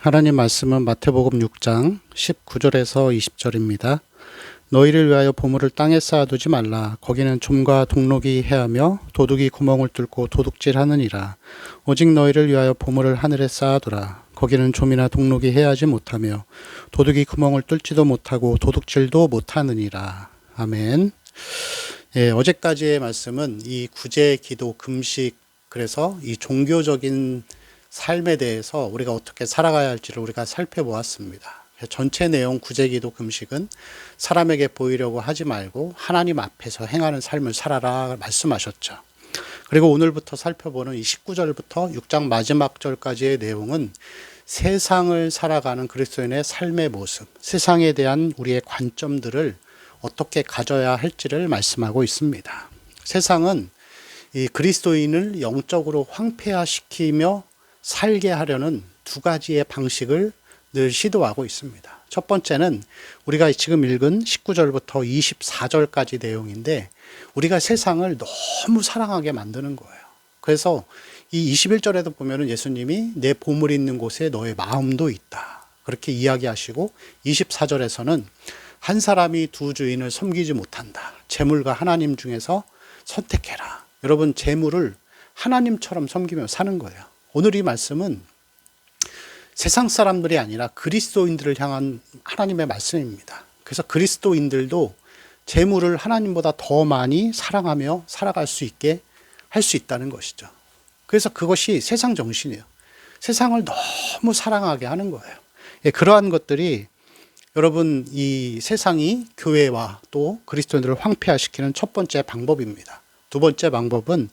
하나님 말씀은 마태복음 6장 19절에서 20절입니다. 너희를 위하여 보물을 땅에 쌓아두지 말라. 거기는 좀과 동록이 해하며 도둑이 구멍을 뚫고 도둑질하느니라. 오직 너희를 위하여 보물을 하늘에 쌓아두라. 거기는 좀이나 동록이 해하지 못하며 도둑이 구멍을 뚫지도 못하고 도둑질도 못하느니라. 아멘. 어제까지의 말씀은 이 구제, 기도, 금식, 그래서 이 종교적인 삶에 대해서 우리가 어떻게 살아가야 할지를 우리가 살펴보았습니다. 전체 내용 구제기도 금식은 사람에게 보이려고 하지 말고 하나님 앞에서 행하는 삶을 살아라 말씀하셨죠. 그리고 오늘부터 살펴보는 이 19절부터 6장 마지막 절까지의 내용은 세상을 살아가는 그리스도인의 삶의 모습, 세상에 대한 우리의 관점들을 어떻게 가져야 할지를 말씀하고 있습니다. 세상은 이 그리스도인을 영적으로 황폐화시키며 살게 하려는 두 가지의 방식을 늘 시도하고 있습니다. 첫 번째는 우리가 지금 읽은 19절부터 24절까지 내용인데 우리가 세상을 너무 사랑하게 만드는 거예요. 그래서 이 21절에도 보면은 예수님이 내 보물이 있는 곳에 너의 마음도 있다. 그렇게 이야기하시고 24절에서는 한 사람이 두 주인을 섬기지 못한다. 재물과 하나님 중에서 선택해라. 여러분, 재물을 하나님처럼 섬기며 사는 거예요. 오늘 이 말씀은 세상 사람들이 아니라 그리스도인들을 향한 하나님의 말씀입니다. 그래서 그리스도인들도 재물을 하나님보다 더 많이 사랑하며 살아갈 수 있게 할 수 있다는 것이죠. 그래서 그것이 세상 정신이에요. 세상을 너무 사랑하게 하는 거예요. 그러한 것들이 여러분, 이 세상이 교회와 또 그리스도인들을 황폐화시키는 첫 번째 방법입니다. 두 번째 방법은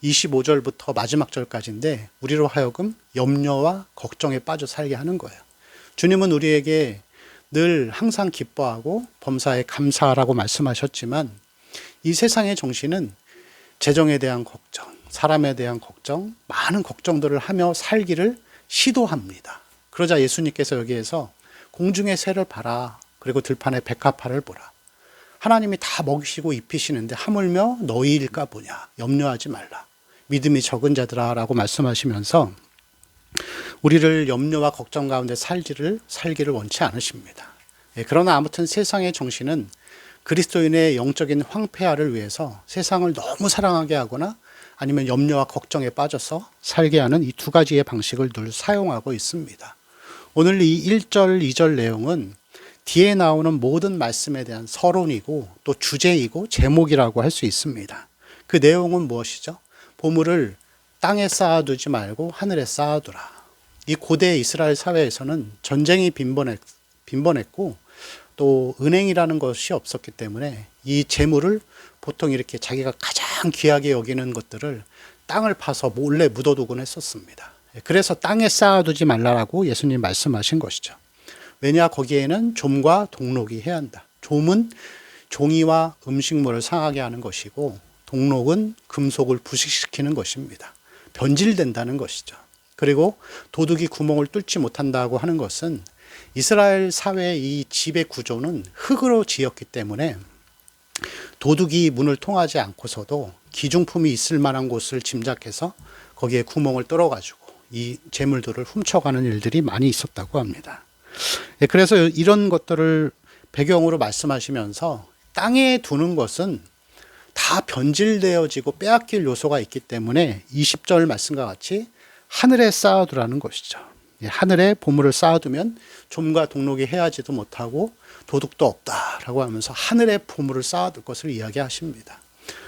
25절부터 마지막 절까지인데 우리로 하여금 염려와 걱정에 빠져 살게 하는 거예요. 주님은 우리에게 늘 항상 기뻐하고 범사에 감사하라고 말씀하셨지만 이 세상의 정신은 재정에 대한 걱정, 사람에 대한 걱정, 많은 걱정들을 하며 살기를 시도합니다. 그러자 예수님께서 여기에서 공중의 새를 봐라. 그리고 들판의 백합화를 보라. 하나님이 다 먹이시고 입히시는데 하물며 너희일까 보냐. 염려하지 말라. 믿음이 적은 자들아 라고 말씀하시면서 우리를 염려와 걱정 가운데 살기를 원치 않으십니다. 그러나 아무튼 세상의 정신은 그리스도인의 영적인 황폐화를 위해서 세상을 너무 사랑하게 하거나 아니면 염려와 걱정에 빠져서 살게 하는 이 두 가지의 방식을 늘 사용하고 있습니다. 오늘 이 1절, 2절 내용은 뒤에 나오는 모든 말씀에 대한 서론이고 또 주제이고 제목이라고 할 수 있습니다. 그 내용은 무엇이죠? 보물을 땅에 쌓아두지 말고 하늘에 쌓아두라. 이 고대 이스라엘 사회에서는 전쟁이 빈번했고 또 은행이라는 것이 없었기 때문에 이 재물을 보통 이렇게 자기가 가장 귀하게 여기는 것들을 땅을 파서 몰래 묻어두곤 했었습니다. 그래서 땅에 쌓아두지 말라라고 예수님 말씀하신 것이죠. 왜냐, 거기에는 좀과 동록이 해야 한다. 좀은 종이와 음식물을 상하게 하는 것이고 동록은 금속을 부식시키는 것입니다. 변질된다는 것이죠. 그리고 도둑이 구멍을 뚫지 못한다고 하는 것은 이스라엘 사회의 이 집의 구조는 흙으로 지었기 때문에 도둑이 문을 통하지 않고서도 기중품이 있을 만한 곳을 짐작해서 거기에 구멍을 뚫어가지고 이 재물들을 훔쳐가는 일들이 많이 있었다고 합니다. 그래서 이런 것들을 배경으로 말씀하시면서 땅에 두는 것은 다 변질되어지고 빼앗길 요소가 있기 때문에 20절 말씀과 같이 하늘에 쌓아두라는 것이죠. 하늘에 보물을 쌓아두면 좀과 동록이 해하지도 못하고 도둑도 없다라고 하면서 하늘에 보물을 쌓아둘 것을 이야기하십니다.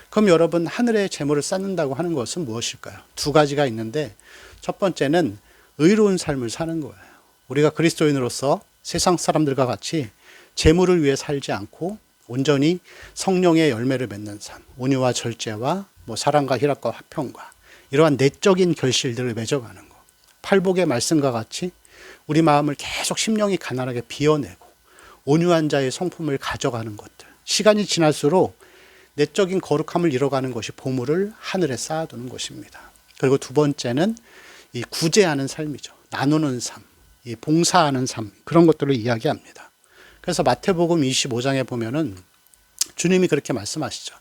그럼 여러분, 하늘에 재물을 쌓는다고 하는 것은 무엇일까요? 두 가지가 있는데 첫 번째는 의로운 삶을 사는 거예요. 우리가 그리스도인으로서 세상 사람들과 같이 재물을 위해 살지 않고 온전히 성령의 열매를 맺는 삶, 온유와 절제와 사랑과 희락과 화평과 이러한 내적인 결실들을 맺어가는 것. 팔복의 말씀과 같이 우리 마음을 계속 심령이 가난하게 비워내고 온유한 자의 성품을 가져가는 것들. 시간이 지날수록 내적인 거룩함을 잃어가는 것이 보물을 하늘에 쌓아두는 것입니다. 그리고 두 번째는 이 구제하는 삶이죠. 나누는 삶. 이 봉사하는 삶, 그런 것들을 이야기합니다. 그래서 마태복음 25장에 보면은 주님이 그렇게 말씀하시죠.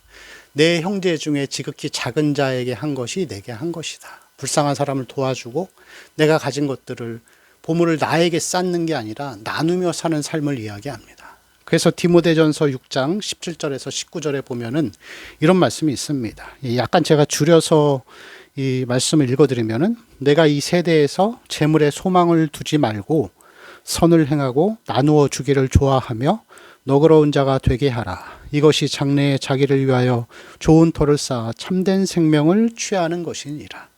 내 형제 중에 지극히 작은 자에게 한 것이 내게 한 것이다. 불쌍한 사람을 도와주고 내가 가진 것들을 보물을 나에게 쌓는 게 아니라 나누며 사는 삶을 이야기합니다. 그래서 디모데전서 6장 17절에서 19절에 보면은 이런 말씀이 있습니다. 약간 제가 줄여서 이 말씀을 읽어드리면은 내가 이 세대에서 재물에 소망을 두지 말고 선을 행하고 나누어 주기를 좋아하며 너그러운 자가 되게 하라. 이것이 장래에 자기를 위하여 좋은 터를 쌓아 참된 생명을 취하는 것이니라.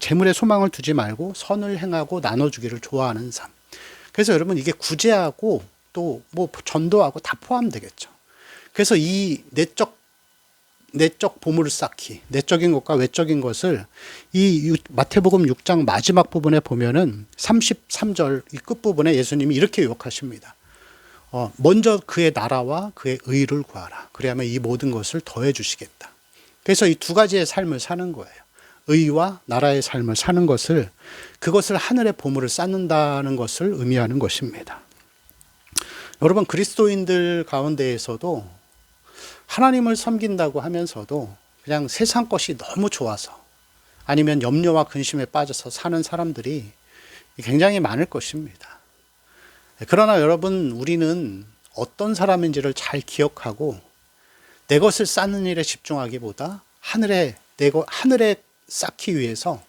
재물에 소망을 두지 말고 선을 행하고 나눠주기를 좋아하는 삶. 그래서 여러분 이게 구제하고 또 뭐 전도하고 다 포함되겠죠. 그래서 이 내적 보물 쌓기, 내적인 것과 외적인 것을 이 마태복음 6장 마지막 부분에 보면은 33절 이 끝부분에 예수님이 이렇게 요약하십니다. 먼저 그의 나라와 그의 의를 구하라. 그리하면 이 모든 것을 더해 주시겠다. 그래서 이 두 가지의 삶을 사는 거예요. 의와 나라의 삶을 사는 것을, 그것을 하늘의 보물을 쌓는다는 것을 의미하는 것입니다. 여러분, 그리스도인들 가운데에서도 하나님을 섬긴다고 하면서도 그냥 세상 것이 너무 좋아서 아니면 염려와 근심에 빠져서 사는 사람들이 굉장히 많을 것입니다. 그러나 여러분, 우리는 어떤 사람인지를 잘 기억하고 내 것을 쌓는 일에 집중하기보다 하늘에 쌓기 위해서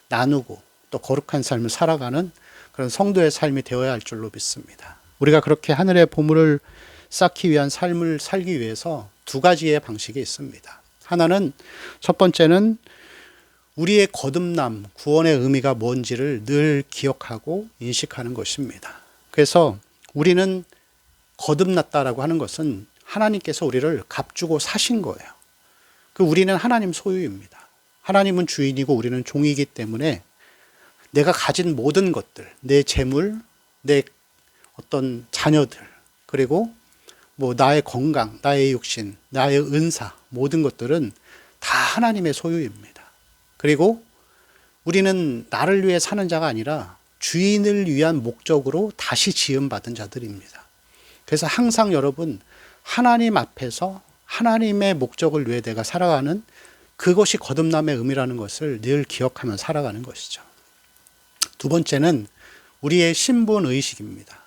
나누고 또 거룩한 삶을 살아가는 그런 성도의 삶이 되어야 할 줄로 믿습니다. 우리가 그렇게 하늘의 보물을 쌓기 위한 삶을 살기 위해서 두 가지의 방식이 있습니다. 하나는, 첫 번째는 우리의 거듭남, 구원의 의미가 뭔지를 늘 기억하고 인식하는 것입니다. 그래서 우리는 거듭났다라고 하는 것은 하나님께서 우리를 값주고 사신 거예요. 우리는 하나님 소유입니다. 하나님은 주인이고 우리는 종이기 때문에 내가 가진 모든 것들, 내 재물, 내 어떤 자녀들, 그리고 뭐 나의 건강, 나의 육신, 나의 은사, 모든 것들은 다 하나님의 소유입니다. 그리고 우리는 나를 위해 사는 자가 아니라 주인을 위한 목적으로 다시 지음받은 자들입니다. 그래서 항상 여러분, 하나님 앞에서 하나님의 목적을 위해 내가 살아가는 그것이 거듭남의 의미라는 것을 늘 기억하며 살아가는 것이죠. 두 번째는 우리의 신분의식입니다.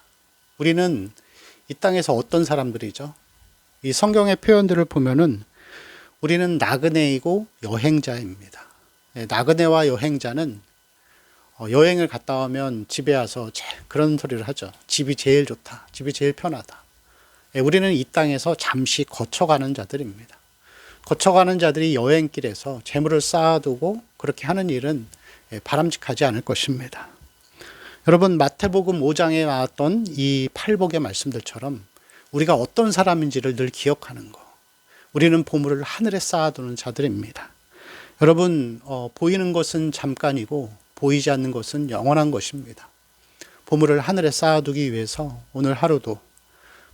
우리는 이 땅에서 어떤 사람들이죠? 이 성경의 표현들을 보면은 우리는 나그네이고 여행자입니다. 나그네와 여행자는 여행을 갔다 오면 집에 와서 그런 소리를 하죠. 집이 제일 좋다. 집이 제일 편하다. 우리는 이 땅에서 잠시 거쳐가는 자들입니다. 거쳐가는 자들이 여행길에서 재물을 쌓아두고 그렇게 하는 일은 바람직하지 않을 것입니다. 여러분, 마태복음 5장에 나왔던 이 팔복의 말씀들처럼 우리가 어떤 사람인지를 늘 기억하는 거. 우리는 보물을 하늘에 쌓아두는 자들입니다. 여러분, 보이는 것은 잠깐이고 보이지 않는 것은 영원한 것입니다. 보물을 하늘에 쌓아두기 위해서 오늘 하루도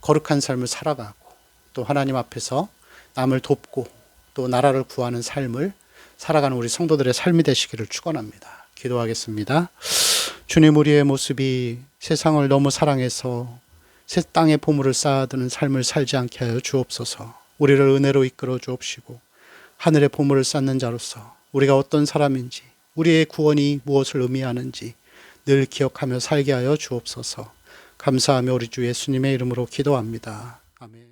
거룩한 삶을 살아가고 또 하나님 앞에서 남을 돕고 또 나라를 구하는 삶을 살아가는 우리 성도들의 삶이 되시기를 축원합니다. 기도하겠습니다. 주님, 우리의 모습이 세상을 너무 사랑해서 새 땅의 보물을 쌓아두는 삶을 살지 않게 하여 주옵소서. 우리를 은혜로 이끌어 주옵시고 하늘의 보물을 쌓는 자로서 우리가 어떤 사람인지, 우리의 구원이 무엇을 의미하는지 늘 기억하며 살게 하여 주옵소서. 감사하며 우리 주 예수님의 이름으로 기도합니다. 아멘.